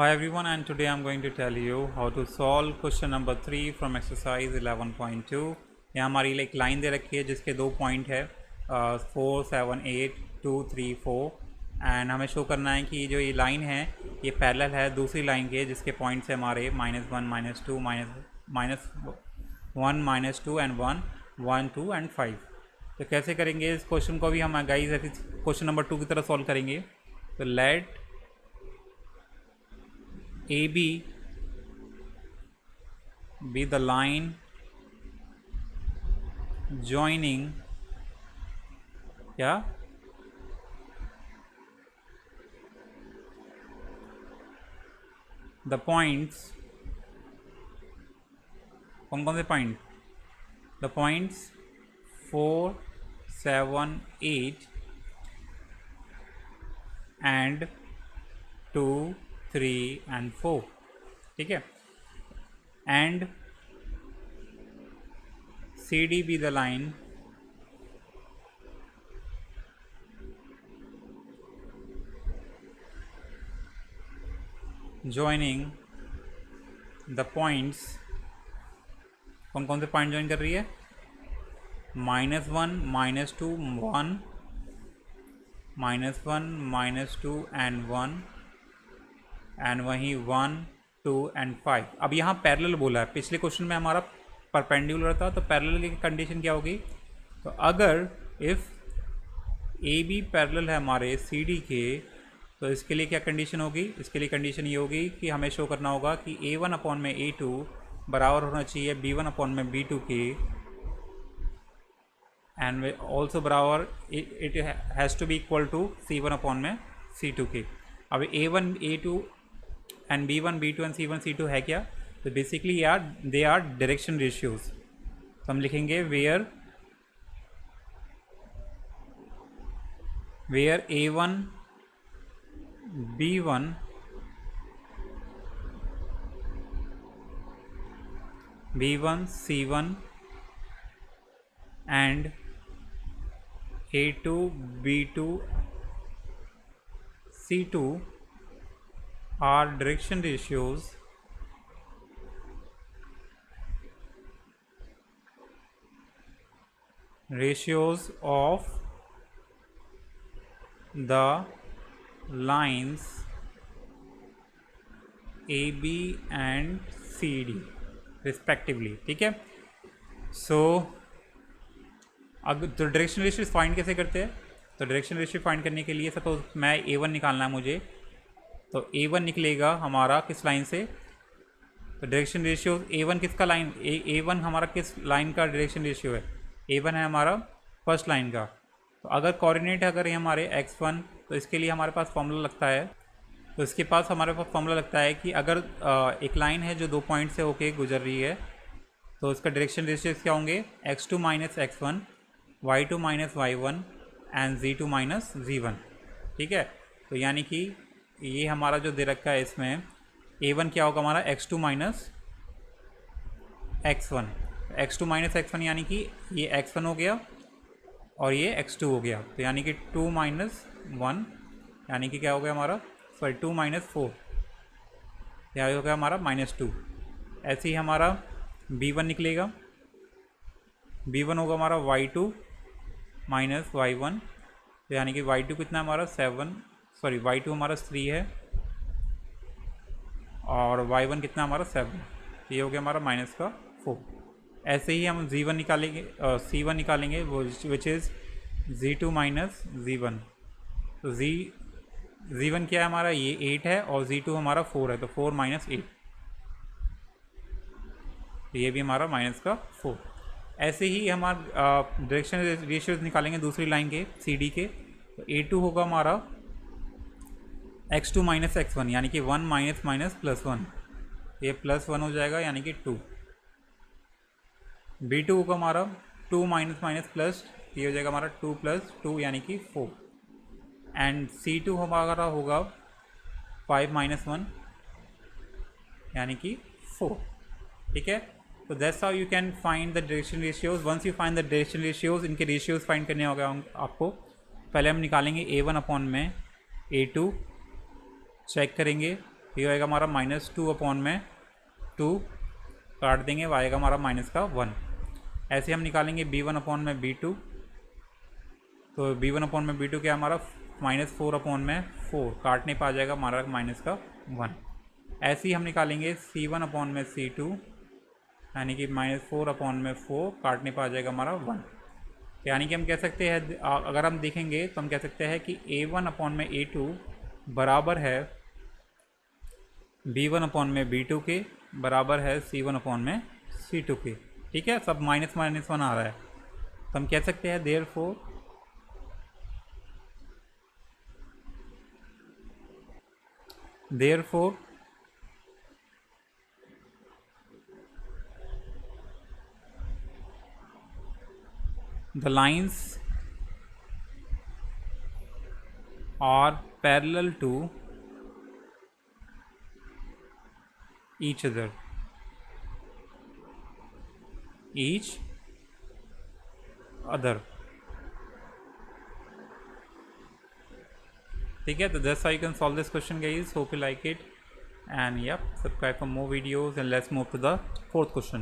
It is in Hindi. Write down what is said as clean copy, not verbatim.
Hi everyone, and today I'm going to tell you how to solve question number 3 from exercise 11.2. यहाँ हमारी एक लाइन दे रखी है जिसके दो पॉइंट है 4, 7, 8, 2, 3, 4 एंड हमें शो करना है कि जो ये लाइन है ये पैरेलल है दूसरी लाइन के जिसके पॉइंट्स है हमारे -1, -2, -1, -2 एंड 1, 1, 2 एंड 5। तो कैसे करेंगे इस क्वेश्चन को भी हम गाइस ऐसे क्वेश्चन नंबर 2 की तरह सॉल्व करेंगे। तो late AB be the line joining क्या the points कौन कौन से point the points 4, 7, 8 and 2, 3 and 4। ठीक है, and CD be the line joining the points कौन कौन से पॉइंट ज्वाइन कर रही है -1, -2, 1, -1, -2 एंड 1 एंड वहीं 1, 2 एंड 5। अब यहाँ पैरेलल बोला है, पिछले क्वेश्चन में हमारा परपेंडिकुलर था तो पैरेलल की कंडीशन क्या होगी। तो अगर इफ़ ए बी पैरेलल है हमारे सी डी के तो इसके लिए क्या कंडीशन होगी, इसके लिए कंडीशन ये होगी कि हमें शो करना होगा कि A1 अपॉन में A2 बराबर होना चाहिए B1 अपॉन में B2 के एंड ऑल्सो बराबर it has to be equal to C1 upon में C2 के। अब A1 A2 and B1 B2 and C1 C2 है क्या, तो basically they are direction ratios. तो हम लिखेंगे where A1 B1 B1 C1 and A2 B2 C2 are direction ratios of the lines AB and CD respectively। ठीक है, सो अगर तो डायरेक्शन रेशियो फाइंड कैसे करते हैं, तो डायरेक्शन रेशियो फाइंड करने के लिए सपोज मैं A1 निकालना है मुझे, तो A1 निकलेगा हमारा किस लाइन से, तो डायरेक्शन रेशियो A1 किसका लाइन A1 हमारा किस लाइन का डायरेक्शन रेशियो है, A1 है हमारा फर्स्ट लाइन का। तो अगर कोऑर्डिनेट अगर ये हमारे x1 तो इसके लिए हमारे पास फॉर्मूला लगता है, तो इसके पास हमारे पास फॉर्मूला लगता है कि अगर एक लाइन है जो दो पॉइंट से होके गुजर रही है तो उसका डायरेक्शन रेशियो क्या होंगे x2 minus x1, y2 minus y1 and z2 minus z1। ठीक है, तो यानी कि ये हमारा जो दे रखा है इसमें A1 क्या होगा हमारा x2 minus x1, x2 minus x1 यानी कि ये x1 हो गया और ये x2 हो गया, तो यानी कि 2 माइनस 1 यानी कि क्या हो गया हमारा 2 माइनस 4 यह हो गया हमारा -2। ऐसे ही हमारा B1 निकलेगा, B1 होगा हमारा y2 माइनस y1, तो यानी कि y2 कितना हमारा y2 हमारा 3 है और y1 कितना हमारा 7, तो ये हो गया हमारा -4। ऐसे ही हम Z1 निकालेंगे C1 निकालेंगे वो which is Z2 minus Z1। तो Z1 क्या है हमारा ये 8 है और Z2 हमारा 4 है, तो 4 माइनस 8, तो ये भी हमारा -4। ऐसे ही हमारा डायरेक्शन रेशियोज निकालेंगे दूसरी लाइन के CD के, तो A2 होगा हमारा x2 माइनस x1 यानी कि 1 माइनस माइनस प्लस 1, ये +1 हो जाएगा यानी कि 2। B2 होगा हमारा 2 माइनस माइनस प्लस, ये हो जाएगा हमारा 2 + 2 यानी कि 4 एंड C2 हमारा होगा 5 माइनस 1 यानी कि 4। ठीक है, तो that's how you can find the direction ratios. Once you find the direction ratios, इनके रेशियोज फाइंड करने होगा आपको। पहले हम निकालेंगे A1 अपॉन में A2, चेक करेंगे ये आएगा हमारा -2/2, काट देंगे, y आएगा हमारा -1। ऐसे हम निकालेंगे b1/b2, तो b1/b2 क्या हमारा -4/4, काटने पर आ जाएगा हमारा -1। ऐसे ही हम निकालेंगे c1/c2, यानी कि -4/4, काटने पर आ जाएगा हमारा 1। यानी कि हम कह सकते हैं, अगर हम देखेंगे तो हम कह सकते हैं कि a1/a2 बराबर है b1/b2 के, बराबर है c1/c2 के। ठीक है, सब -1 आ रहा है, तो हम कह सकते हैं therefore the lines are parallel to each other, ठीक है। तो that's how you can solve this question guys, hope you like it, and yep, subscribe for more videos, and let's move to the fourth question.